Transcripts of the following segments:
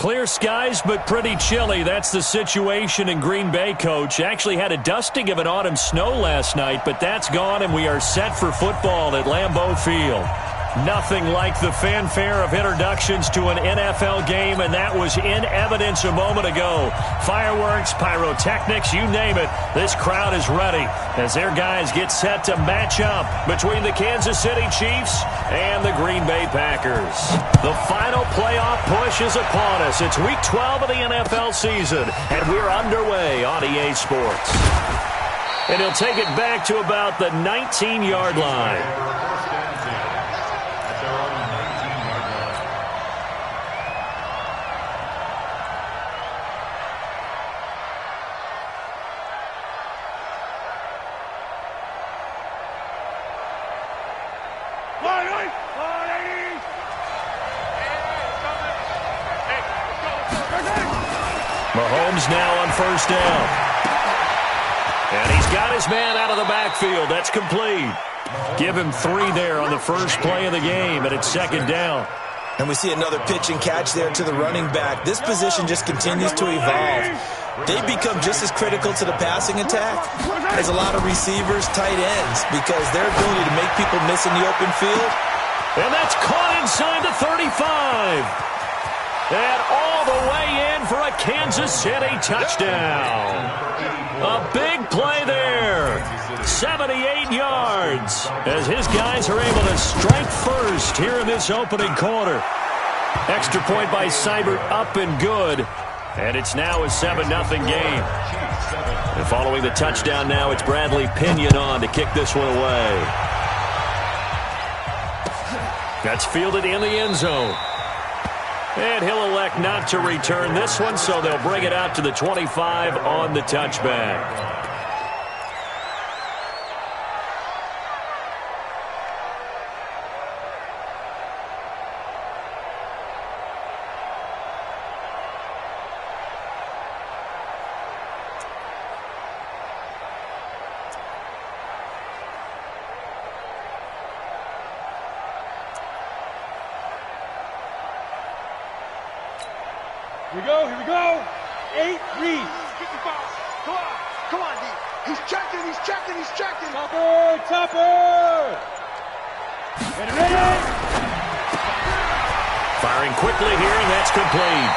Clear skies, but pretty chilly. That's the situation in Green Bay, Coach. Actually had a dusting of an autumn snow last night, but that's gone, and we are set for football at Lambeau Field. Nothing like the fanfare of introductions to an NFL game, and that was in evidence a moment ago. Fireworks, pyrotechnics, you name it. This crowd is ready as their guys get set to match up between the Kansas City Chiefs and the Green Bay Packers. The final playoff push is upon us. It's Week 12 of the NFL season, and we're underway on EA Sports. And he'll take it back to about the 19-yard line. Mahomes now on first down. And he's got his man out of the backfield. That's complete. Give him 3 there on the first play of the game, and it's second down. And we see another pitch and catch there to the running back. This position just continues to evolve. They become just as critical to the passing attack as a lot of receivers, tight ends, because their ability to make people miss in the open field. And that's caught inside the 35. And all the way in for a Kansas City touchdown. A big play there. 78 yards as his guys are able to strike first here in this opening quarter. Extra point by Seibert up and good. And it's now a 7-0 game. And following the touchdown now, it's Bradley Pinion on to kick this one away. That's fielded in the end zone. And he'll elect not to return this one, so they'll bring it out to the 25 on the touchback. Here we go. 8 reads. Come on, D. He's checking. Topper. And ready. Firing quickly here, and that's complete.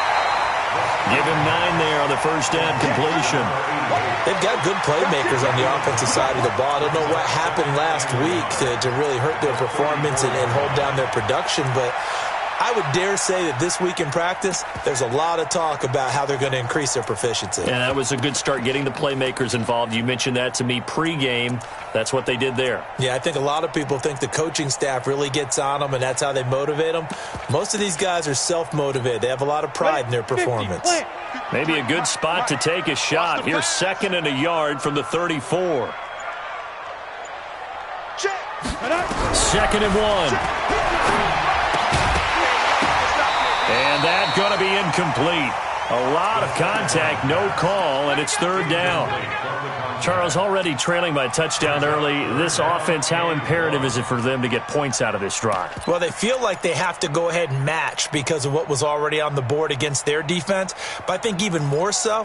Give him 9 there on the first down completion. They've got good playmakers on the offensive side of the ball. I don't know what happened last week to really hurt their performance and hold down their production, but I would dare say that this week in practice, there's a lot of talk about how they're going to increase their proficiency. And that was a good start, getting the playmakers involved. You mentioned that to me pregame. That's what they did there. Yeah, I think a lot of people think the coaching staff really gets on them, and that's how they motivate them. Most of these guys are self-motivated. They have a lot of pride in their performance. Maybe a good spot to take a shot. Here's 2nd and a yard from the 34. 2nd and 1. And that's going to be incomplete. A lot of contact, no call, and it's 3rd down. Charles, already trailing by a touchdown early. This offense, how imperative is it for them to get points out of this drive? Well, they feel like they have to go ahead and match because of what was already on the board against their defense. But I think even more so,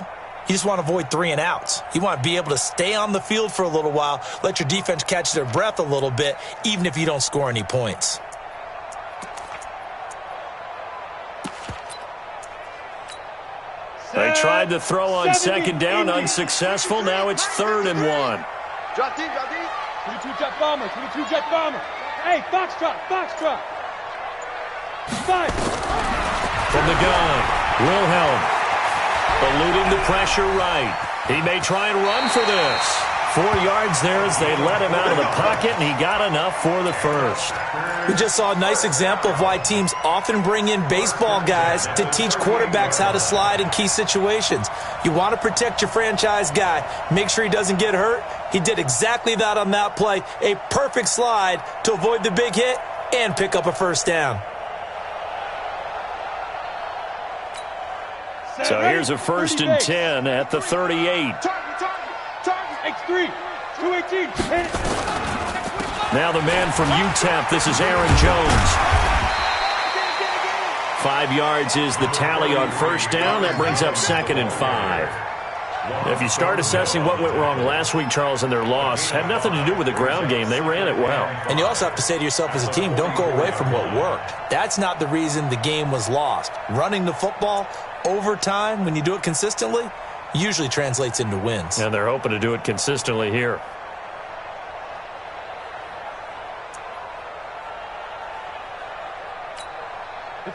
you just want to avoid 3 and outs. You want to be able to stay on the field for a little while, let your defense catch their breath a little bit, even if you don't score any points. They tried to throw on 2nd down, unsuccessful. Now it's 3rd and 1. Drop deep. 22 jet bomber. Hey, Foxtrot. 5. From the gun, Wilhelm. Eluding the pressure right. He may try and run for this. 4 yards there as they let him out of the pocket, and he got enough for the first. We just saw a nice example of why teams often bring in baseball guys to teach quarterbacks how to slide in key situations. You want to protect your franchise guy. Make sure he doesn't get hurt. He did exactly that on that play. A perfect slide to avoid the big hit and pick up a first down. So here's a 1st and 10 at the 38. X3, 218, hit it. Now the man from UTEP, this is Aaron Jones. 5 yards is the tally on first down. That brings up 2nd and 5. If you start assessing what went wrong last week, Charles, in their loss, had nothing to do with the ground game. They ran it well. And you also have to say to yourself as a team, don't go away from what worked. That's not the reason the game was lost. Running the football over time, when you do it consistently, usually translates into wins. And they're hoping to do it consistently here.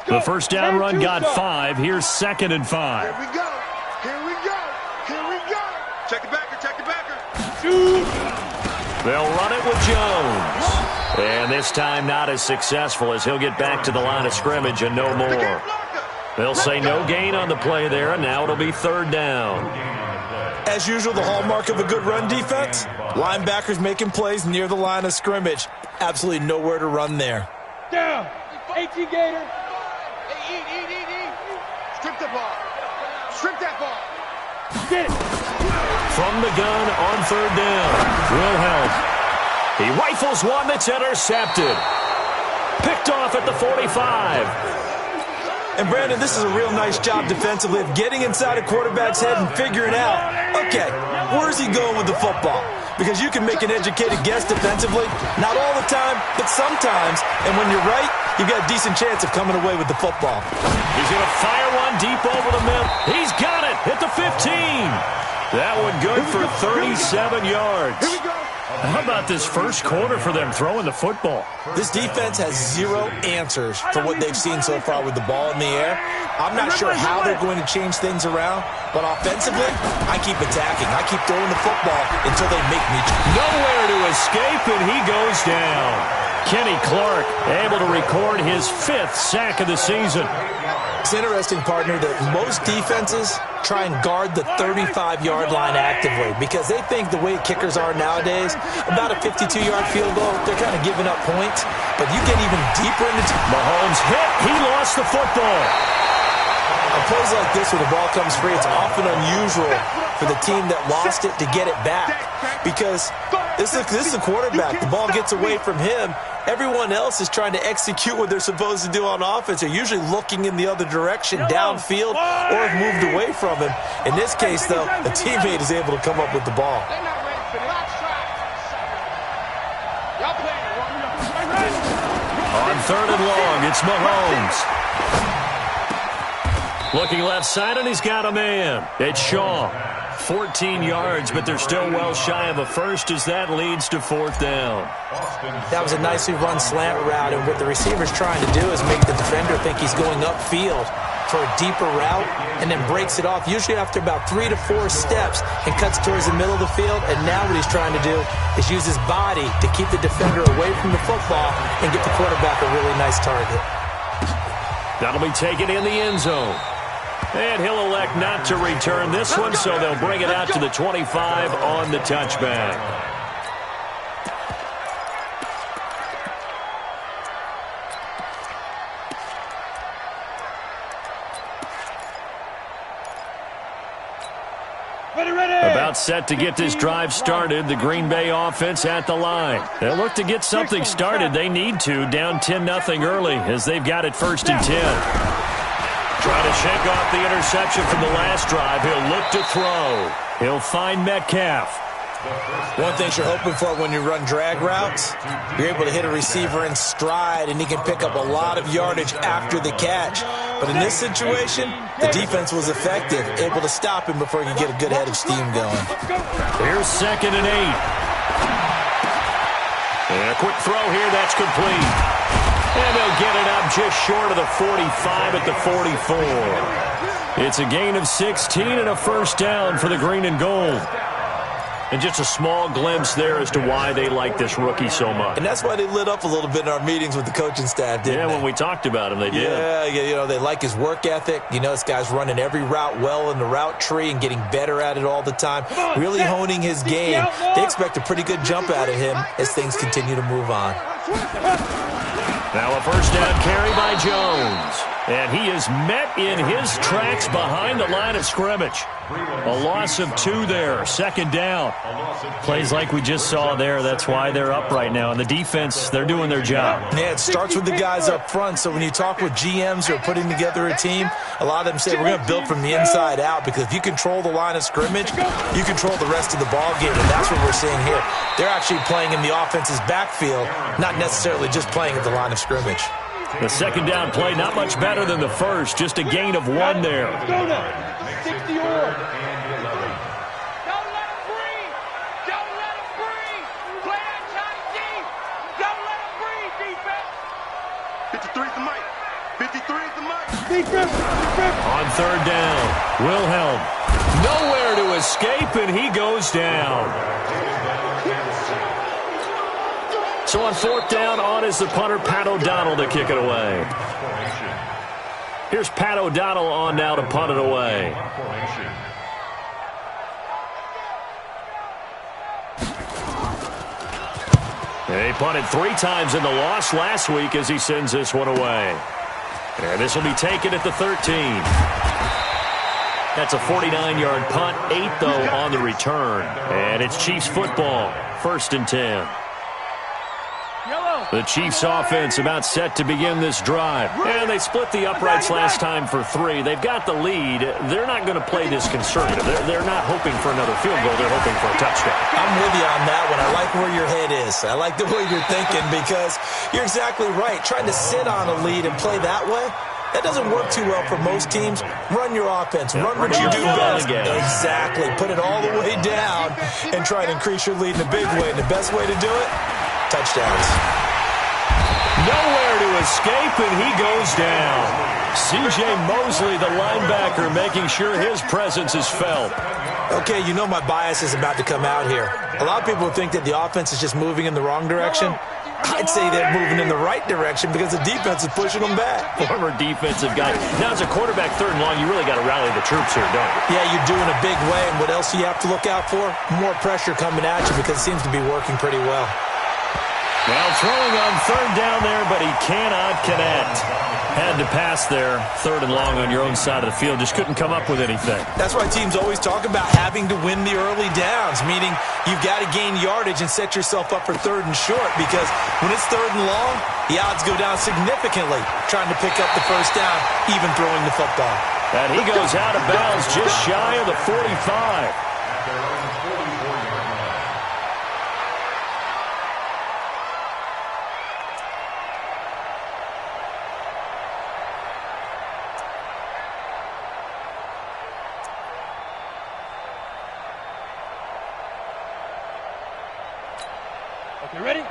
The first down run got 5. Here's 2nd and 5. Here we go. Here we go. Here we go. Check the backer. Check the backer. They'll run it with Jones. And this time not as successful as he'll get back to the line of scrimmage and no more. They'll say no gain on the play there, and now it'll be 3rd down. As usual, the hallmark of a good run defense, linebackers making plays near the line of scrimmage. Absolutely nowhere to run there. Down. 18 Gator. Eat. Strip the ball. Strip that ball. Get it. From the gun on 3rd down. Will help. He rifles one that's intercepted. Picked off at the 45. And, Brandon, this is a real nice job defensively of getting inside a quarterback's head and figuring out, okay, where's he going with the football? Because you can make an educated guess defensively, not all the time, but sometimes. And when you're right, you've got a decent chance of coming away with the football. He's going to fire one deep over the middle. He's got it at the 15. That one good for 37 yards. Here we go. How about this first quarter for them throwing the football? This defense has zero answers for what they've seen so far with the ball in the air. I'm not sure how they're going to change things around, but offensively, I keep attacking. I keep throwing the football until they make me. Nowhere to escape, and he goes down. Kenny Clark able to record his 5th sack of the season. It's interesting, partner, that most defenses try and guard the 35-yard line actively because they think the way kickers are nowadays, about a 52-yard field goal, they're kind of giving up points. But you get even deeper into Mahomes hit. He lost the football. On plays like this where the ball comes free, it's often unusual for the team that lost it to get it back because this is a quarterback. The ball gets away from him. Everyone else is trying to execute what they're supposed to do on offense. They're usually looking in the other direction, downfield, or have moved away from him. In this case, though, a teammate is able to come up with the ball. On 3rd and long, it's Mahomes. Looking left side, and he's got a man. It's Shaw. 14 yards, but they're still well shy of a first as that leads to 4th down. That was a nicely run slant route, and what the receiver's trying to do is make the defender think he's going upfield for a deeper route and then breaks it off, usually after about 3 to 4 steps, and cuts towards the middle of the field. And now what he's trying to do is use his body to keep the defender away from the football and get the quarterback a really nice target. That'll be taken in the end zone. And he'll elect not to return this one, so they'll bring it out to the 25 on the touchback. About set to get this drive started. The Green Bay offense at the line. They'll look to get something started. They need to, down 10-0 early as they've got it 1st and 10. Trying to shake off the interception from the last drive. He'll look to throw. He'll find Metcalf. One thing you're hoping for when you run drag routes, you're able to hit a receiver in stride, and he can pick up a lot of yardage after the catch. But in this situation, the defense was effective, able to stop him before he could get a good head of steam going. Here's 2nd and 8. And a quick throw here. That's complete. And they'll get it up just short of the 45 at the 44. It's a gain of 16 and a 1st down for the green and gold. And just a small glimpse there as to why they like this rookie so much. And that's why they lit up a little bit in our meetings with the coaching staff, didn't they? When we talked about him, they did. Yeah, you know, they like his work ethic. You know, this guy's running every route well in the route tree and getting better at it all the time, really honing his game. They expect a pretty good jump out of him as things continue to move on. Now a 1st down carry by Jones. And he is met in his tracks behind the line of scrimmage. A loss of 2 there, second down. Plays like we just saw there, that's why they're up right now. And the defense, they're doing their job. Yeah, it starts with the guys up front. So when you talk with GMs who are putting together a team, a lot of them say we're going to build from the inside out, because if you control the line of scrimmage, you control the rest of the ball game, and that's what we're seeing here. They're actually playing in the offense's backfield, not necessarily just playing at the line of scrimmage. The second down play, not much better than the first, just a gain of 1 there. Go now. 60 or. Don't let him breathe. Don't let him breathe. Play that Johnny D. Don't let him breathe, defense. 53 is the mic. 53 is the mic. Defense. On third down, Wilhelm. Nowhere to escape, and he goes down. So on fourth down, on is the punter, Pat O'Donnell, to kick it away. Here's Pat O'Donnell on now to punt it away. He punted 3 times in the loss last week as he sends this one away. And this will be taken at the 13. That's a 49-yard punt, 8 though on the return. And it's Chiefs football, 1st and 10. The Chiefs offense about set to begin this drive. And they split the uprights last time for 3. They've got the lead. They're not going to play this conservative. They're not hoping for another field goal. They're hoping for a touchdown. I'm with you on that one. I like where your head is. I like the way you're thinking, because you're exactly right. Trying to sit on a lead and play that way, that doesn't work too well for most teams. Run your offense. Run what you do best. Exactly. Put it all the way down and try to increase your lead in a big way. And the best way to do it, touchdowns. Nowhere to escape, and he goes down. C.J. Mosley, the linebacker, making sure his presence is felt. Okay, you know my bias is about to come out here. A lot of people think that the offense is just moving in the wrong direction. I'd say they're moving in the right direction because the defense is pushing them back. Former defensive guy. Now, as a quarterback, 3rd and long, you really got to rally the troops here, don't you? Yeah, you're doing a big way, and what else do you have to look out for? More pressure coming at you, because it seems to be working pretty well. Well, throwing on 3rd down there, but he cannot connect. Had to pass there, 3rd and long on your own side of the field. Just couldn't come up with anything. That's why teams always talk about having to win the early downs, meaning you've got to gain yardage and set yourself up for 3rd and short, because when it's 3rd and long, the odds go down significantly trying to pick up the 1st down, even throwing the football. And he goes out of bounds just shy of the 45.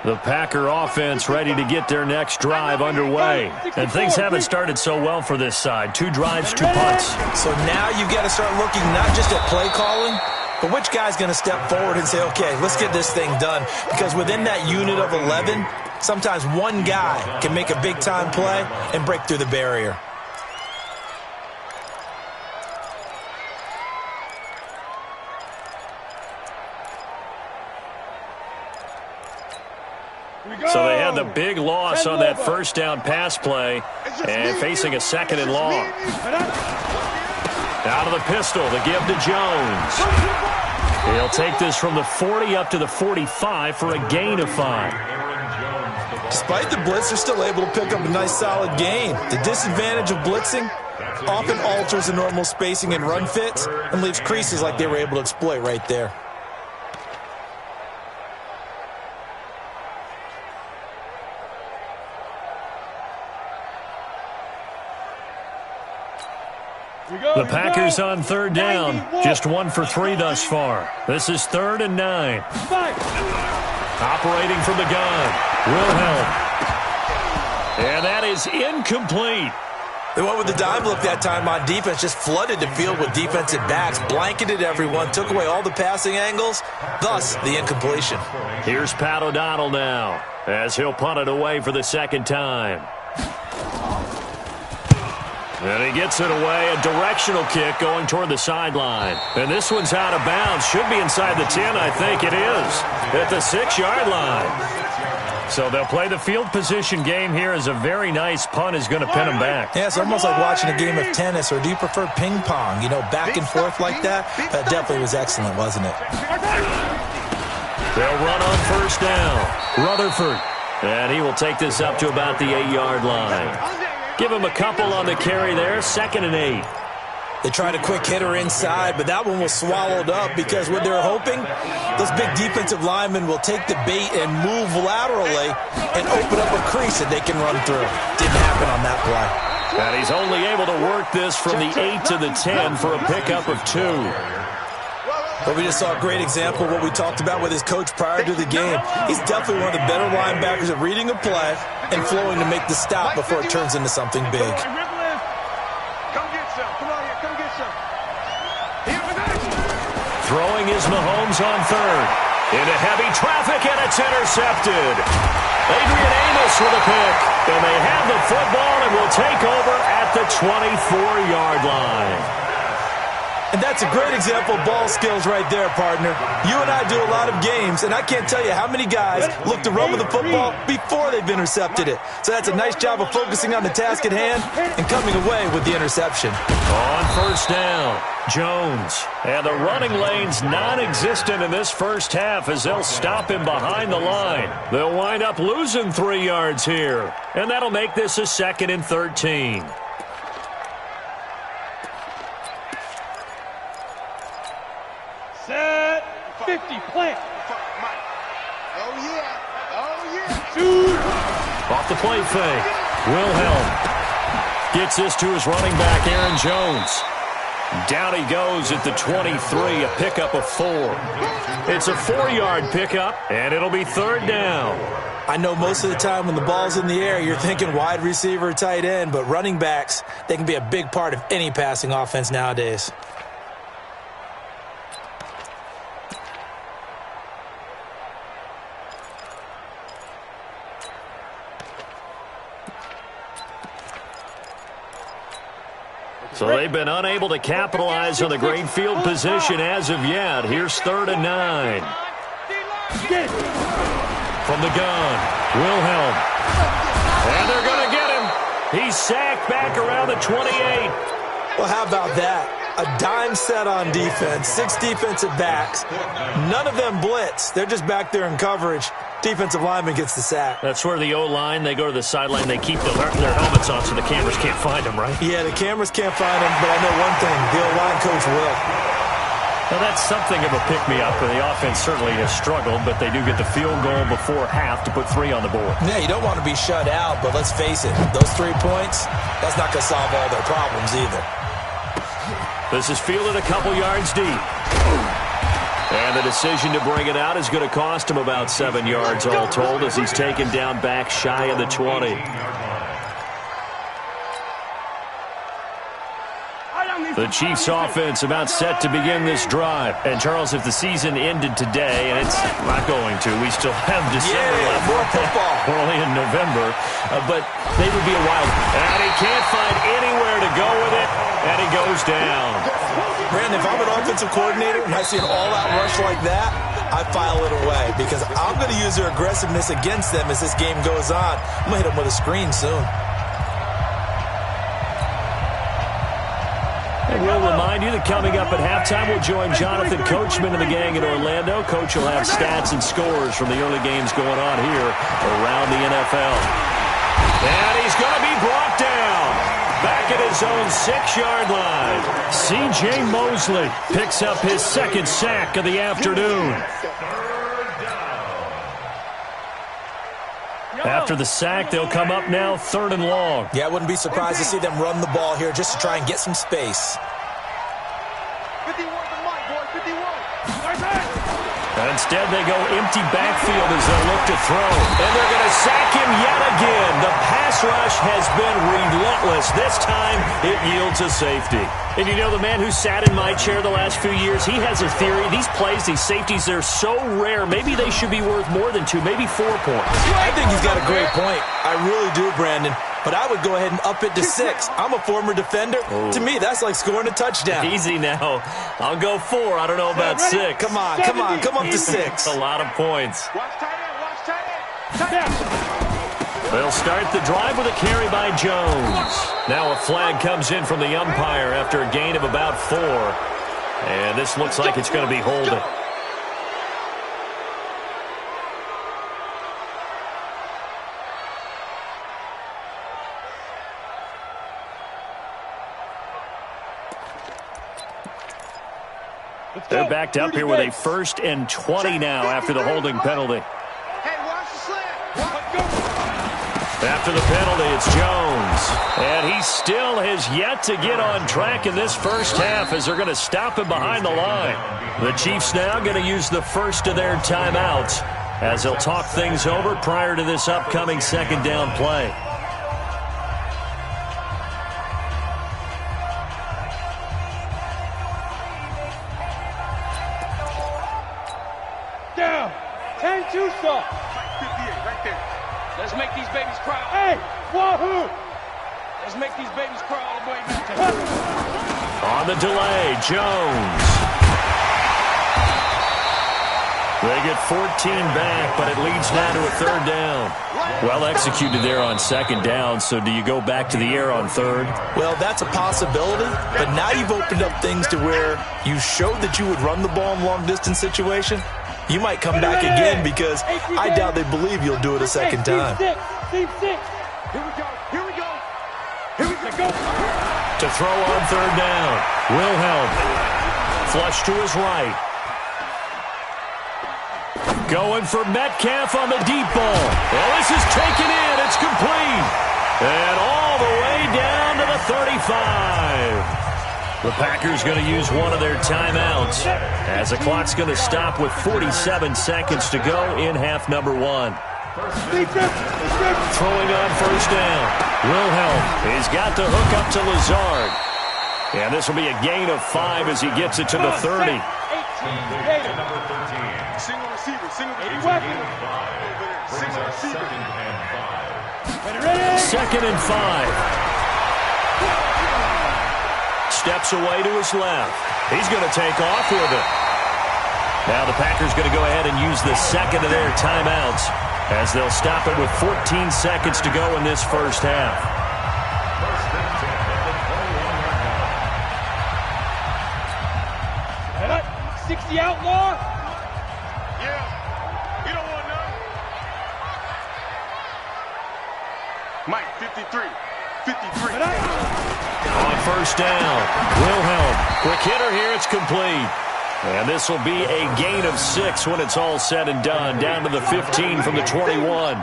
The Packer offense ready to get their next drive underway. And things haven't started so well for this side. 2 drives, 2 punts. So now you've got to start looking not just at play calling, but which guy's going to step forward and say, okay, let's get this thing done. Because within that unit of 11, sometimes one guy can make a big-time play and break through the barrier. So they had the big loss on that 1st down pass play, and facing a 2nd and long. Out of the pistol, the give to Jones. He'll take this from the 40 up to the 45 for a gain of 5. Despite the blitz, they're still able to pick up a nice solid gain. The disadvantage of blitzing often alters the normal spacing and run fits and leaves creases like they were able to exploit right there. The Packers on 3rd down. Just 1 for 3 thus far. This is 3rd and 9. Operating from the gun, Wilhelm. And that is incomplete. They went with the dime look that time on defense, just flooded the field with defensive backs, blanketed everyone, took away all the passing angles, thus the incompletion. Here's Pat O'Donnell now, as he'll punt it away for the 2nd time. And he gets it away, a directional kick going toward the sideline. And this one's out of bounds. Should be inside the 10, I think it is. At the 6-yard line. So they'll play the field position game here as a very nice punt is going to pin them back. Yeah, it's almost like watching a game of tennis, or do you prefer ping pong? You know, back and forth like that? That definitely was excellent, wasn't it? They'll run on first down. Rutherford. And he will take this up to about the 8-yard line. Give him a couple on the carry there. 2nd and 8. They tried a quick hitter inside, but that one was swallowed up because what they're hoping, those big defensive linemen will take the bait and move laterally and open up a crease that they can run through. Didn't happen on that play. And he's only able to work this from the 8 to the 10 for a pickup of 2. But we just saw a great example of what we talked about with his coach prior to the game. He's definitely one of the better linebackers at reading a play and flowing to make the stop before it turns into something big. Throwing is Mahomes on 3rd. Into heavy traffic, and it's intercepted. Adrian Amos with a pick. And they have the football and will take over at the 24-yard line. And that's a great example of ball skills right there, partner. You and I do a lot of games, and I can't tell you how many guys look to run with the football before they've intercepted it. So that's a nice job of focusing on the task at hand and coming away with the interception. On first down, Jones. And the running lane's non-existent in this first half as they'll stop him behind the line. They'll wind up losing 3 yards here. And that'll make this a 2nd and 13. Set 50, plant. Oh, yeah. Oh, yeah. Shoot. Off the play fake. Wilhelm gets this to his running back, Aaron Jones. Down he goes at the 23, a pickup of 4. It's a 4-yard pickup, and it'll be 3rd down. I know most of the time when the ball's in the air, you're thinking wide receiver, tight end, but running backs, they can be a big part of any passing offense nowadays. So they've been unable to capitalize on the great field position as of yet. Here's 3rd and 9. From the gun, Wilhelm. And they're going to get him. He's sacked back around the 28. Well, how about that? A dime set on defense, 6 defensive backs. None of them blitz. They're just back there in coverage. Defensive lineman gets the sack. That's where the O-line, they go to the sideline, they keep their helmets on so the cameras can't find them, right? Yeah, the cameras can't find them, but I know one thing, the O-line coach will. Now, that's something of a pick-me-up, and the offense certainly has struggled, but they do get the field goal before half to put 3 on the board. Yeah, you don't want to be shut out, but let's face it, those 3 points, that's not going to solve all their problems either. This is fielded a couple yards deep. And the decision to bring it out is going to cost him about 7 yards all told as he's taken down back shy of the 20. The Chiefs offense about set to begin this drive. And, Charles, if the season ended today, and it's not going to, we still have December left. More football. We're only in November, but they would be a wild. And he can't find anywhere to go with it, and he goes down. Brandon, if I'm an offensive coordinator and I see an all-out rush like that, I file it away because I'm going to use their aggressiveness against them as this game goes on. I'm going to hit them with a screen soon. And we'll remind you that coming up at halftime, we'll join Jonathan Coachman and the gang in Orlando. Coach will have stats and scores from the early games going on here around the NFL. And he's going to be brought down. Back at his own 6-yard line. C.J. Mosley picks up his 2nd sack of the afternoon. After the sack, they'll come up now 3rd and long. Yeah, I wouldn't be surprised to see them run the ball here just to try and get some space. 51 to Mike, boy, 51. Instead, they go empty backfield as they look to throw. And they're going to sack him yet again. The pass rush has been relentless. This time, it yields a safety. And you know, the man who sat in my chair the last few years, he has a theory. These plays, these safeties, they're so rare. Maybe they should be worth more than 2, maybe 4 points. I think he's got a great point. I really do, Brandon. But I would go ahead and up it to 6. I'm a former defender. Oh. To me, that's like scoring a touchdown. Easy now. I'll go 4. I don't know about 6. Come on, come up to 6. That's a lot of points. Watch tight end, watch tight end. They'll start the drive with a carry by Jones. Now a flag comes in from the umpire after a gain of about 4. And this looks like it's going to be holding. They're backed up here with a 1st and 20 now after the holding penalty. After the penalty, it's Jones. And he still has yet to get on track in this first half as they're going to stop him behind the line. The Chiefs now going to use the first of their timeouts as they'll talk things over prior to this upcoming 2nd down play. Down. 10-2 stop. 58 right there. Let's make these babies cry. Hey, wahoo! Let's make these babies cry all the way back. On the delay, Jones. They get 14 back, but it leads now to a 3rd down. Well executed there on 2nd down, so do you go back to the air on 3rd? Well, that's a possibility, but now you've opened up things to where you showed that you would run the ball in long-distance situation. You might come back again because I doubt they believe you'll do it a 2nd time. Team 6. Here we go. Here we go. Here we go. To throw on 3rd down. Wilhelm. Flush to his right. Going for Metcalf on the deep ball. Well, this is taken in. It's complete. And all the way down to the 35. The Packers going to use one of their timeouts as the clock's going to stop with 47 seconds to go in half number 1. Throwing on 1st down. Wilhelm. He's got the hook up to Lazard. And this will be a gain of 5 as he gets it to the 30. Number 13. Single receiver. Single receiver. Single receiver. 2nd and 5. Steps away to his left. He's going to take off with it. Now the Packers going to go ahead and use the 2nd of their timeouts as they'll stop it with 14 seconds to go in this first half. 60 outlaw. Yeah. You don't want none. Mike, 53. 53. On 1st down, Wilhelm. Quick hitter here, it's complete. And this will be a gain of 6 when it's all said and done. Down to the 15 from the 21. A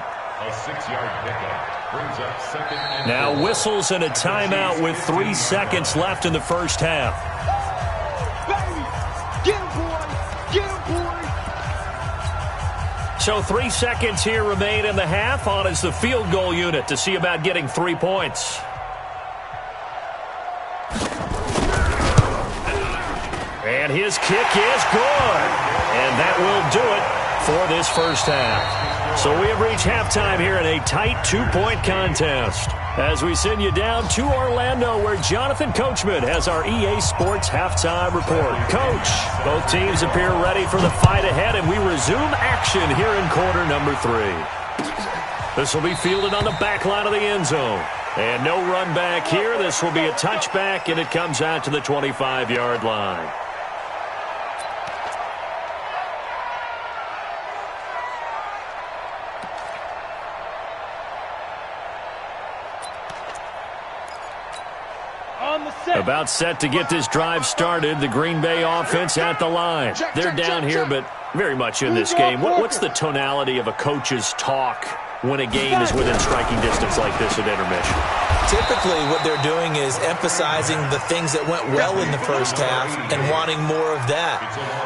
6-yard pickup brings up 2nd and now whistles and a timeout with 3 seconds left in the first half. Baby, get him, boy. Get him, boy. So 3 seconds here remain in the half. On is the field goal unit to see about getting 3 points. And his kick is good. And that will do it for this first half. So we have reached halftime here in a tight 2-point contest. As we send you down to Orlando, where Jonathan Coachman has our EA Sports halftime report. Coach, both teams appear ready for the fight ahead, and we resume action here in quarter number 3. This will be fielded on the back line of the end zone. And no run back here. This will be a touchback, and it comes out to the 25-yard line. About set to get this drive started. The Green Bay offense at the line. They're down here, but very much in this game. What's the tonality of a coach's talk when a game is within striking distance like this at intermission? Typically, what they're doing is emphasizing the things that went well in the first half and wanting more of that.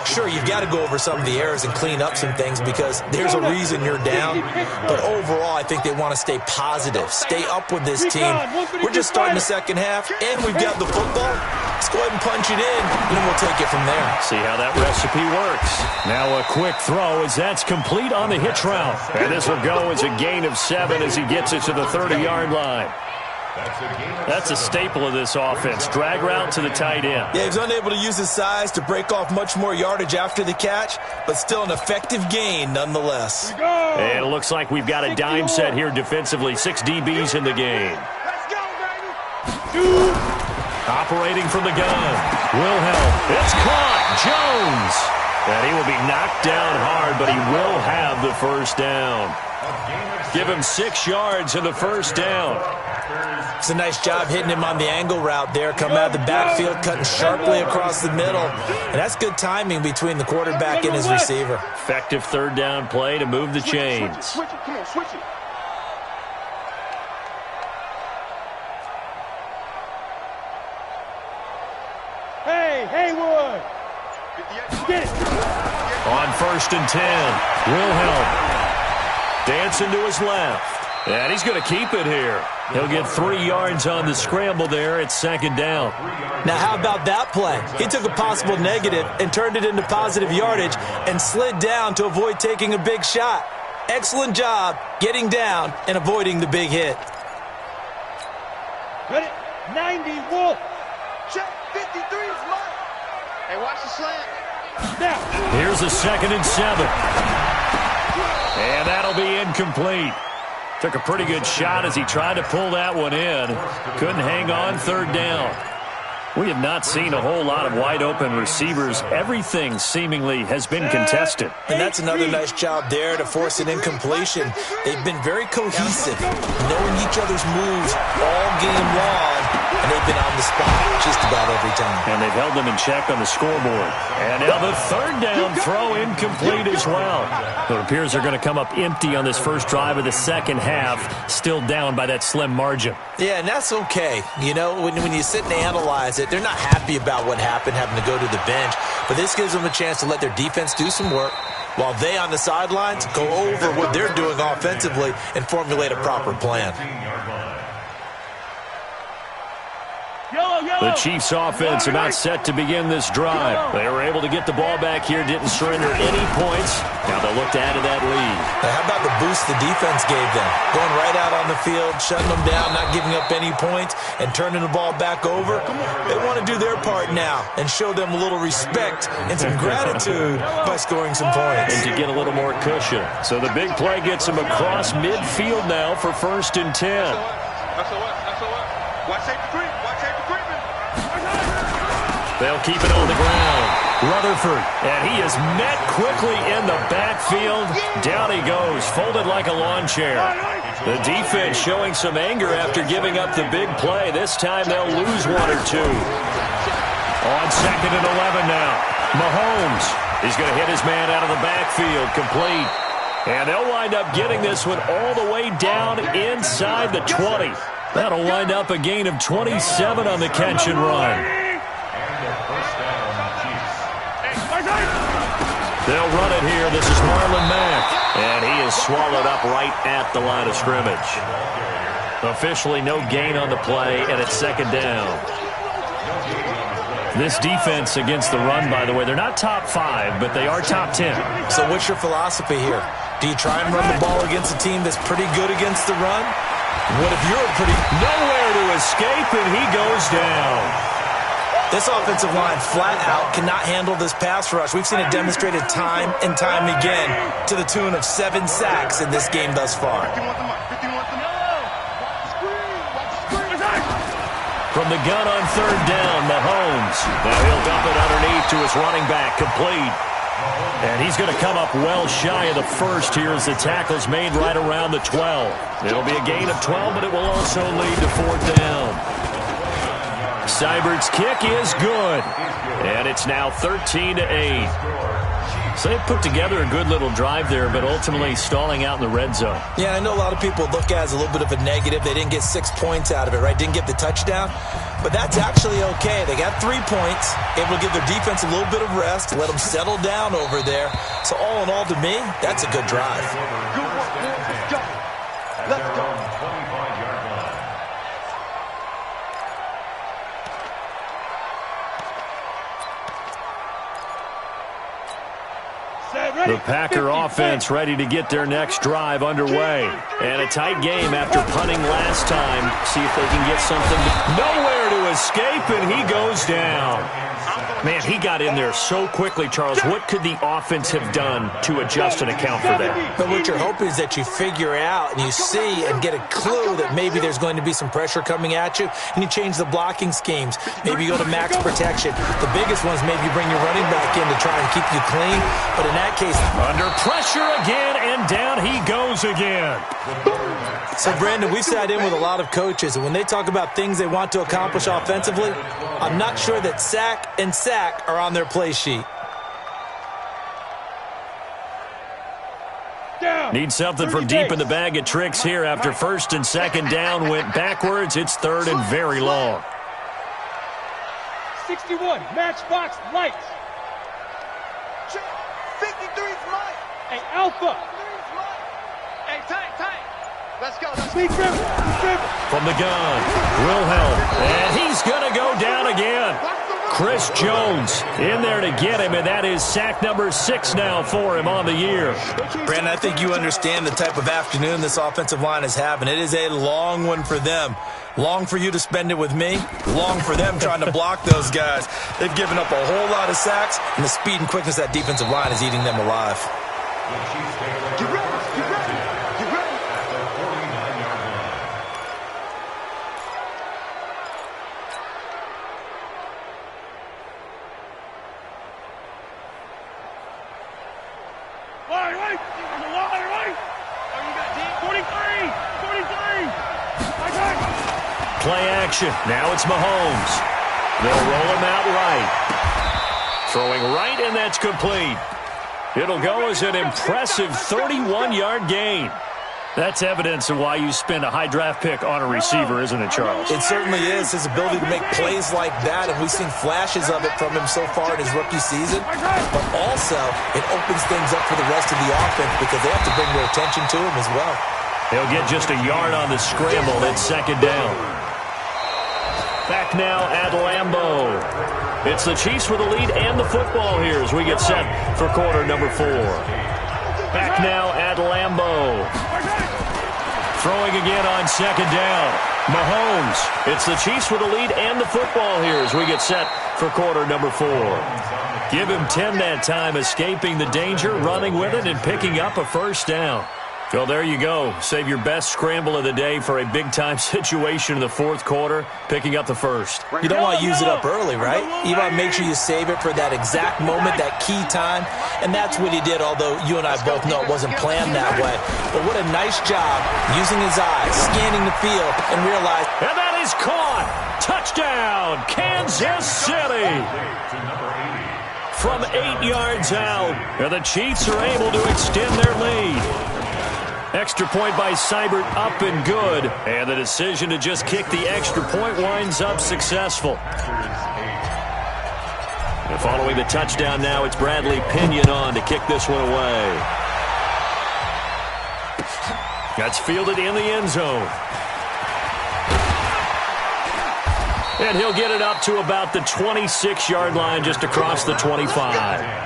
Sure, you've got to go over some of the errors and clean up some things because there's a reason you're down. But overall, I think they want to stay positive, stay up with this team. We're just starting the second half, and we've got the football. Let's go ahead and punch it in, and then we'll take it from there. See how that recipe works. Now a quick throw as that's complete on the hitch route. And this will go as a gain of 7 as he gets it to the 30-yard line. That's a staple of this offense. Drag route to the tight end. Yeah, he was unable to use his size to break off much more yardage after the catch, but still an effective gain nonetheless. And it looks like we've got a dime set here defensively. 6 DBs in the game. Let's go, baby. Operating from the gun. Wilhelm. It's caught. Jones. And he will be knocked down hard, but he will have the first down. Give him 6 yards in the first down. It's a nice job hitting him on the angle route there, coming out of the backfield, cutting sharply across the middle. And that's good timing between the quarterback and his receiver. Effective third down play to move the chains. Switch it. Come on, switch it. Hey, Haywood. Get it. On 1st and 10, Wilhelm dancing to his left. And he's going to keep it here. He'll get 3 yards on the scramble there. It's 2nd down. Now, how about that play? He took a possible negative and turned it into positive yardage and slid down to avoid taking a big shot. Excellent job getting down and avoiding the big hit. Ready? 90, Wolf. Check. 53 is mine. Hey, watch the slant. Now. Here's a 2nd and 7. And that'll be incomplete. Took a pretty good shot as he tried to pull that one in. Couldn't hang on 3rd down. We have not seen a whole lot of wide-open receivers. Everything seemingly has been contested. And that's another nice job there to force an incompletion. They've been very cohesive, knowing each other's moves all game long, and they've been on the spot just about every time. And they've held them in check on the scoreboard. And now the 3rd down throw incomplete as well. It appears they're going to come up empty on this first drive of the second half, still down by that slim margin. Yeah, and that's okay. You know, when you sit and analyze it, they're not happy about what happened, having to go to the bench. But this gives them a chance to let their defense do some work while they on the sidelines go over what they're doing offensively and formulate a proper plan. The Chiefs offense about set to begin this drive. They were able to get the ball back here, didn't surrender any points. Now they'll look to add to that lead. Now how about the boost the defense gave them? Going right out on the field, shutting them down, not giving up any points, and turning the ball back over. They want to do their part now and show them a little respect and some gratitude by scoring some points. And to get a little more cushion. So the big play gets them across midfield now for 1st and 10. That's a what? Watch safety creep. They'll keep it on the ground. Rutherford, and he is met quickly in the backfield. Down he goes, folded like a lawn chair. The defense showing some anger after giving up the big play. This time they'll lose 1 or 2. On 2nd and 11 now. Mahomes, he's going to hit his man out of the backfield, complete. And they'll wind up getting this one all the way down inside the 20. That'll wind up a gain of 27 on the catch and run. They'll run it here. This is Marlon Mack. And he is swallowed up right at the line of scrimmage. Officially no gain on the play, and it's 2nd down. This defense against the run, by the way, they're not top 5, but they are top 10. So what's your philosophy here? Do you try and run the ball against a team that's pretty good against the run? What if you're nowhere to escape, and he goes down? This offensive line flat out cannot handle this pass rush. We've seen it demonstrated time and time again to the tune of 7 sacks in this game thus far. From the gun on 3rd down, Mahomes. Now he'll dump it underneath to his running back, complete. And he's going to come up well shy of the first here as the tackle's made right around the 12. It'll be a gain of 12, but it will also lead to 4th down. Seibert's kick is good. And it's now 13-8. So they put together a good little drive there, but ultimately stalling out in the red zone. Yeah, I know a lot of people look at it as a little bit of a negative. They didn't get 6 points out of it, right? Didn't get the touchdown. But that's actually okay. They got 3 points, able to give their defense a little bit of rest, let them settle down over there. So all in all, to me, that's a good drive. Let's go. The Packer offense ready to get their next drive underway. And a tight game after punting last time. See if they can get something. Nowhere to escape, and he goes down. Man, he got in there so quickly, Charles. What could the offense have done to adjust and account for that? But what you're hoping is that you figure out and you see and get a clue that maybe there's going to be some pressure coming at you, and you change the blocking schemes. Maybe you go to max protection. The biggest one is maybe you bring your running back in to try and keep you clean. But in that case, under pressure again, and down he goes again. So, Brandon, we've sat in with a lot of coaches, and when they talk about things they want to accomplish offensively, I'm not sure that sack and sack are on their play sheet. Need something from deep in the bag of tricks here after first and second down went backwards. It's third and very long. 61, matchbox lights. 53's Mike. Hey, Alpha. Hey, tight. Let's go. Speak river. From the gun, Wilhelm, and he's going to go down again. Chris Jones in there to get him, and that is sack number 6 now for him on the year. Brandon, I think you understand the type of afternoon this offensive line is having. It is a long one for them. Long for you to spend it with me. Long for them trying to block those guys. They've given up a whole lot of sacks, and the speed and quickness of that defensive line is eating them alive. Get ready. Play action. Now it's Mahomes. They'll roll him out right. Throwing right, and that's complete. It'll go as an impressive 31-yard gain. That's evidence of why you spend a high draft pick on a receiver, isn't it, Charles? It certainly is. His ability to make plays like that, and we've seen flashes of it from him so far in his rookie season. But also, it opens things up for the rest of the offense because they have to bring their attention to him as well. He'll get just a yard on the scramble. It's second down. Back now at Lambeau. It's the Chiefs with the lead and the football here as we get set for quarter number 4. Back now at Lambeau. Throwing again on second down. Mahomes. It's the Chiefs with the lead and the football here as we get set for quarter number 4. Give him 10 that time, escaping the danger, running with it, and picking up a first down. Well, there you go. Save your best scramble of the day for a big-time situation in the fourth quarter, picking up the first. You don't want to use it up early, right? You want to make sure you save it for that exact moment, that key time, and that's what he did, although you and I both know it wasn't planned that way. But what a nice job using his eyes, scanning the field, and realize. And that is caught. Touchdown, Kansas City. From 8 yards out, and the Chiefs are able to extend their lead. Extra point by Seibert, up and good. And the decision to just kick the extra point winds up successful. And following the touchdown now, it's Bradley Pinion on to kick this one away. That's fielded in the end zone. And he'll get it up to about the 26-yard line, just across the 25.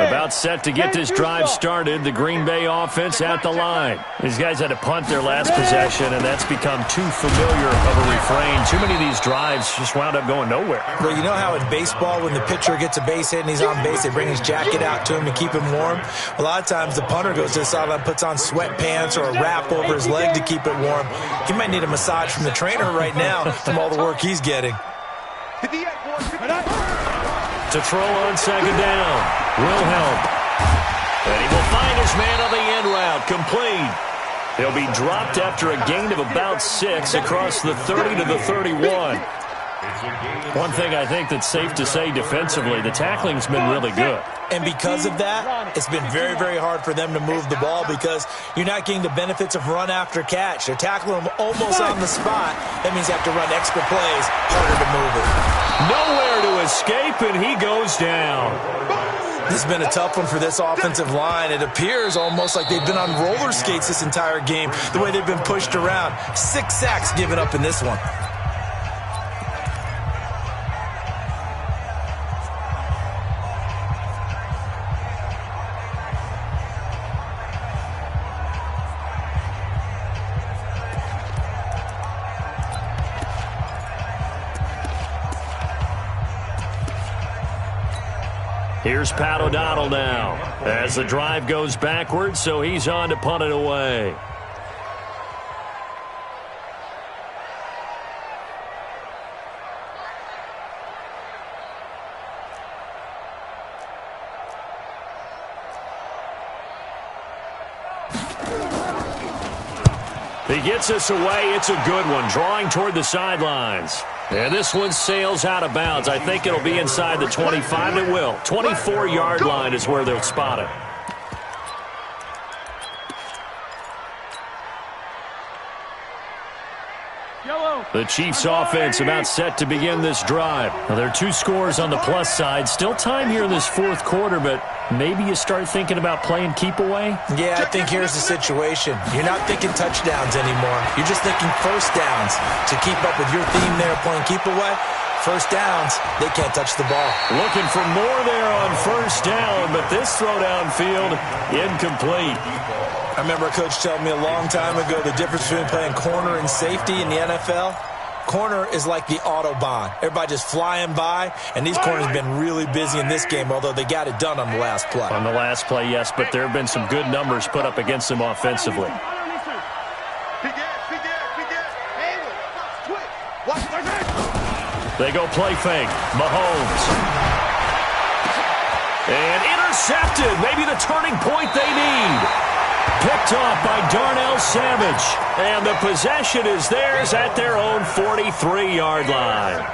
About set to get this drive started. The Green Bay offense at the line. These guys had to punt their last possession, and that's become too familiar of a refrain. Too many of these drives just wound up going nowhere. Well, you know how in baseball, when the pitcher gets a base hit and he's on base, they bring his jacket out to him to keep him warm? A lot of times the punter goes to the sideline, puts on sweatpants or a wrap over his leg to keep it warm. He might need a massage from the trainer right now from all the work he's getting. To throw on second down. Wilhelm. And he will find his man on the end route. Complete. He'll be dropped after a gain of about 6 across the 30 to the 31. One thing I think that's safe to say defensively, the tackling's been really good. And because of that, it's been very, very hard for them to move the ball because you're not getting the benefits of run after catch. They're tackling them almost on the spot. That means you have to run extra plays, harder to move it. Nowhere to escape, and he goes down. This has been a tough one for this offensive line. It appears almost like they've been on roller skates this entire game, the way they've been pushed around. 6 sacks given up in this one. Here's Pat O'Donnell now as the drive goes backwards, so he's on to punt it away. He gets us away. It's a good one, drawing toward the sidelines. And this one sails out of bounds. I think it'll be inside the 25. It will. 24-yard line is where they'll spot it. The Chiefs offense about set to begin this drive. Now, there are 2 scores on the plus side. Still time here in this fourth quarter, but maybe you start thinking about playing keep away? Yeah, I think here's the situation. You're not thinking touchdowns anymore. You're just thinking first downs. To keep up with your theme there playing keep away, first downs, they can't touch the ball. Looking for more there on first down, but this throw downfield incomplete. I remember a coach telling me a long time ago the difference between playing corner and safety in the NFL. Corner is like the Autobahn. Everybody just flying by, and these corners have been really busy in this game, although they got it done on the last play. On the last play, yes, but there have been some good numbers put up against them offensively. They go play fake. Mahomes. And intercepted. Maybe the turning point they need. Picked off by Darnell Savage. And the possession is theirs at their own 43-yard line.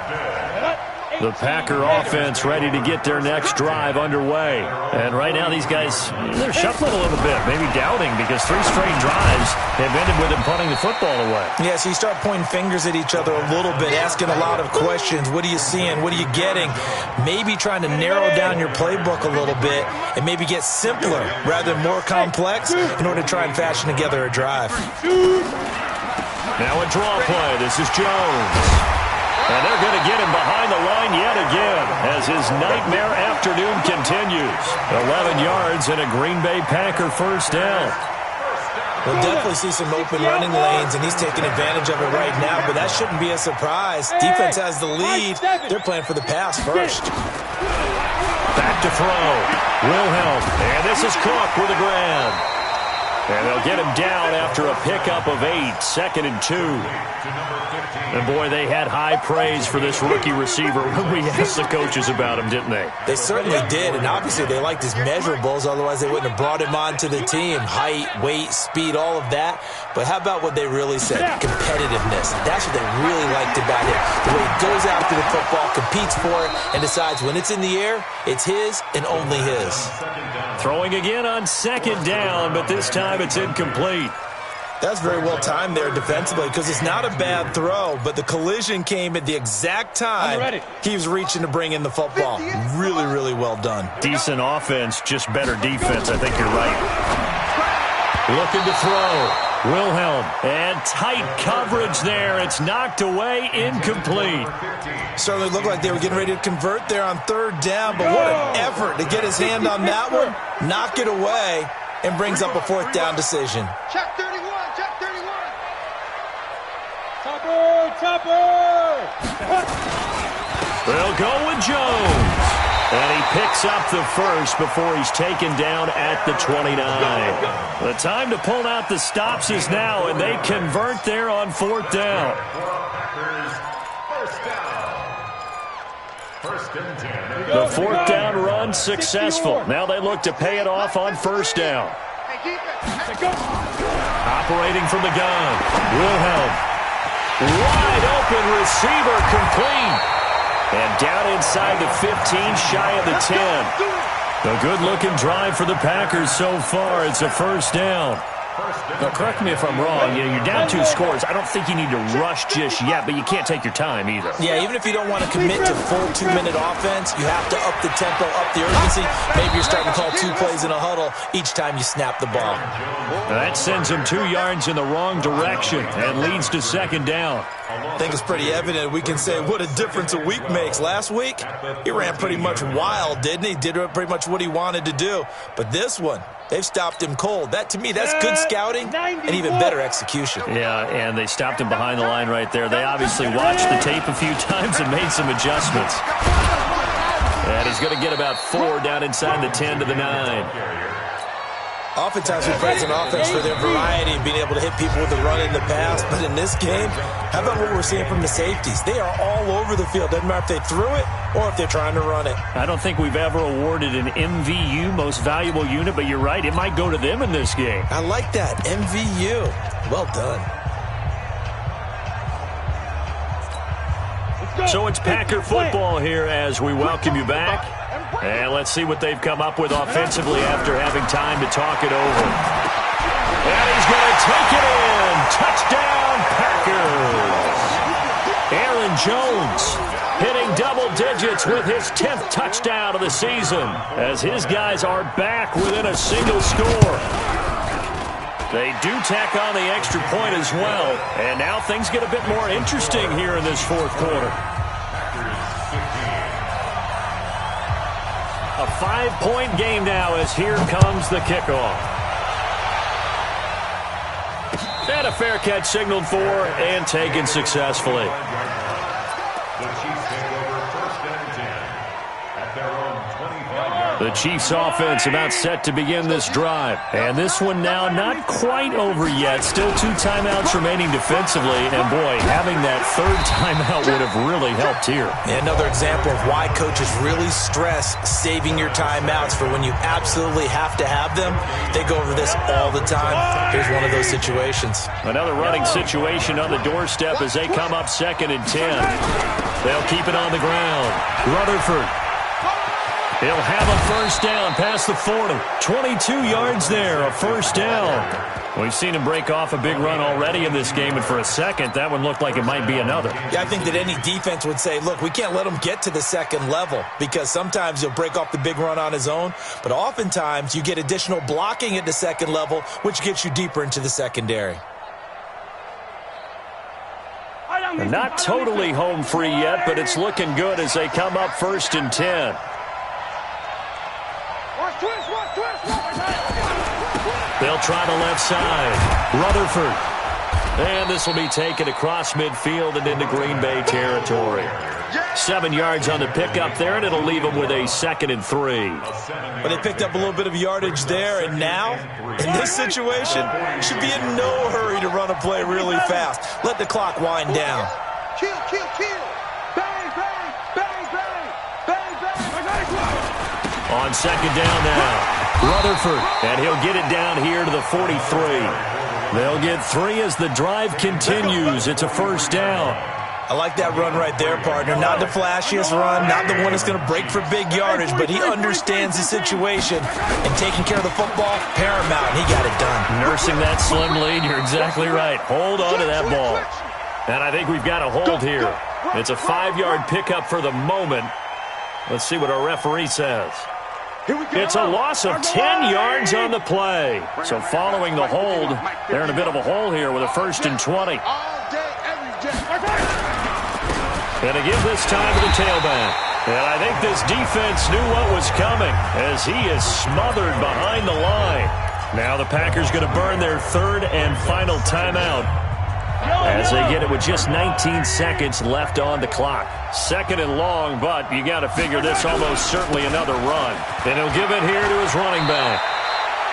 The Packer offense ready to get their next drive underway. And right now these guys, they're shuffling a little bit, maybe doubting, because 3 straight drives have ended with them punting the football away. Yeah, so you start pointing fingers at each other a little bit, asking a lot of questions. What are you seeing? What are you getting? Maybe trying to narrow down your playbook a little bit and maybe get simpler rather than more complex in order to try and fashion together a drive. Now a draw play. This is Jones. And they're going to get him behind the line yet again as his nightmare afternoon continues. 11 yards and a Green Bay Packer first down. We'll definitely see some open running lanes, and he's taking advantage of it right now, but that shouldn't be a surprise. Defense has the lead. They're playing for the pass first. Back to throw. Wilhelm. And this is Cook with a grab. And they'll get him down after a pickup of 8, 2nd and 2. And, boy, they had high praise for this rookie receiver when we asked the coaches about him, didn't they? They certainly did, and obviously they liked his measurables. Otherwise, they wouldn't have brought him onto the team. Height, weight, speed, all of that. But how about what they really said? Competitiveness. That's what they really liked about him. The way he goes after the football, competes for it, and decides when it's in the air, it's his and only his. Throwing again on 2nd down, but this time it's incomplete. That's very well timed there defensively because it's not a bad throw, but the collision came at the exact time he was reaching to bring in the football. Really, really well done. Decent offense, just better defense. I think you're right. Looking to throw. Wilhelm. And tight coverage there. It's knocked away, incomplete. Certainly looked like they were getting ready to convert there on 3rd down, but what an effort to get his hand on that one, knock it away, and brings up a 4th down decision. Check 31, check 31. Topper! They'll go with Jones. And he picks up the first before he's taken down at the 29. The time to pull out the stops is now, and they convert there on 4th down. The 4th down run successful. Now they look to pay it off on 1st down. Operating from the gun. Wilhelm. Wide open receiver complete. And down inside the 15, shy of the 10. A good-looking drive for the Packers so far. It's a 1st down. Now, correct me if I'm wrong. You're down 2 scores. I don't think you need to rush just yet, but you can't take your time either. Yeah, even if you don't want to commit to full 2-minute offense, you have to up the tempo, up the urgency. Maybe you're starting to call 2 plays in a huddle each time you snap the ball. That sends him 2 yards in the wrong direction and leads to second down. I think it's pretty evident. We can say what a difference a week makes. Last week, he ran pretty much wild, didn't he? Did pretty much what he wanted to do. But this one, they've stopped him cold. That, to me, that's good scouting and even better execution. Yeah, and they stopped him behind the line right there. They obviously watched the tape a few times and made some adjustments. And he's going to get about 4 down inside the 10 to the 9. Oftentimes we praise an offense for their variety and being able to hit people with the run in the pass. But in this game, how about what we're seeing from the safeties? They are all over the field. Doesn't matter if they threw it or if they're trying to run it. I don't think we've ever awarded an MVU, most valuable unit, but you're right. It might go to them in this game. I like that. MVU. Well done. So it's Packer football here as we welcome you back. And let's see what they've come up with offensively after having time to talk it over. And he's going to take it in. Touchdown, Packers. Aaron Jones hitting double digits with his 10th touchdown of the season as his guys are back within a single score. They do tack on the extra point as well. And now things get a bit more interesting here in this fourth quarter. A 5-point game now as here comes the kickoff. And a fair catch signaled for and taken successfully. The Chiefs take over 1st and 10 at their own 25-yard. The Chiefs offense about set to begin this drive. And this one now not quite over yet. Still 2 timeouts remaining defensively. And boy, having that 3rd timeout would have really helped here. Another example of why coaches really stress saving your timeouts for when you absolutely have to have them. They go over this all the time. Here's one of those situations. Another running situation on the doorstep as they come up 2nd and 10. They'll keep it on the ground. Rutherford. He'll have a first down past the 40. 22 yards there, a first down. We've seen him break off a big run already in this game, and for a second, that one looked like it might be another. Yeah, I think that any defense would say, look, we can't let him get to the 2nd level because sometimes he'll break off the big run on his own, but oftentimes you get additional blocking at the 2nd level, which gets you deeper into the secondary. And not totally home free yet, but it's looking good as they come up 1st and 10. They'll try the left side. Rutherford. And this will be taken across midfield and into Green Bay territory. 7 yards on the pickup there, and it'll leave them with a 2nd and 3. But they picked up a little bit of yardage there, and now, in this situation, should be in no hurry to run a play really fast. Let the clock wind down. Kill, kill, kill. Bang, bang, bang, bang, bang, bang. On 2nd down now. Rutherford, and he'll get it down here to the 43. They'll get 3 as the drive continues. It's a first down. I like that run right there, partner. Not the flashiest run, not the one that's going to break for big yardage, but he understands the situation, and taking care of the football, paramount, and he got it done. Nursing that slim lead, you're exactly right. Hold on to that ball. And I think we've got a hold here. It's a 5-yard pickup for the moment. Let's see what our referee says. It's a loss of 10 yards on the play. So following the hold, they're in a bit of a hole here with a 1st and 20. And to give this time to the tailback. And I think this defense knew what was coming as he is smothered behind the line. Now the Packers going to burn their 3rd and final timeout as they get it with just 19 seconds left on the clock. 2nd and long, but you got to figure this almost certainly another run. And he'll give it here to his running back.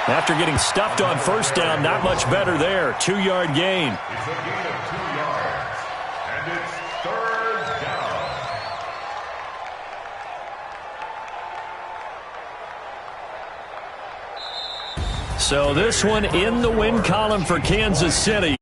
After getting stuffed on 1st down, not much better there. 2-yard gain. It's a gain of 2 yards, and it's 3rd down. So this one in the win column for Kansas City.